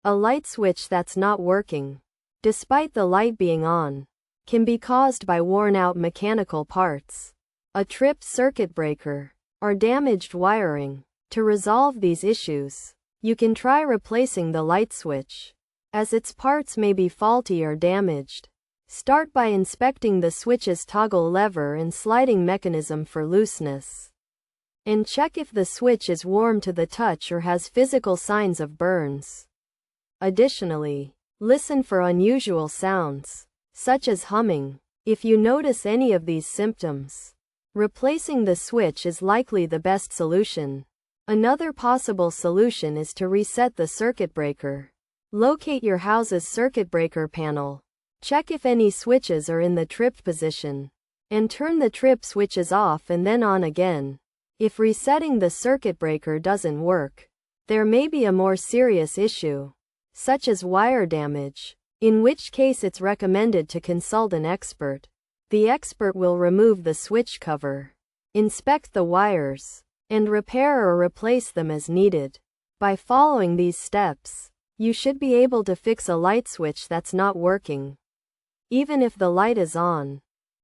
A light switch that's not working, despite the light being on, can be caused by worn-out mechanical parts, a tripped circuit breaker, or damaged wiring. To resolve these issues, you can try replacing the light switch, as its parts may be faulty or damaged. Start by inspecting the switch's toggle lever and sliding mechanism for looseness, and check if the switch is warm to the touch or has physical signs of burns. Additionally, listen for unusual sounds, such as humming. If you notice any of these symptoms, replacing the switch is likely the best solution. Another possible solution is to reset the circuit breaker. Locate your house's circuit breaker panel. Check if any switches are in the tripped position, and turn the trip switches off and then on again. If resetting the circuit breaker doesn't work, there may be a more serious issue, such as wire damage, in which case it's recommended to consult an expert. The expert will remove the switch cover, inspect the wires, and repair or replace them as needed. By following these steps, you should be able to fix a light switch that's not working, even if the light is on.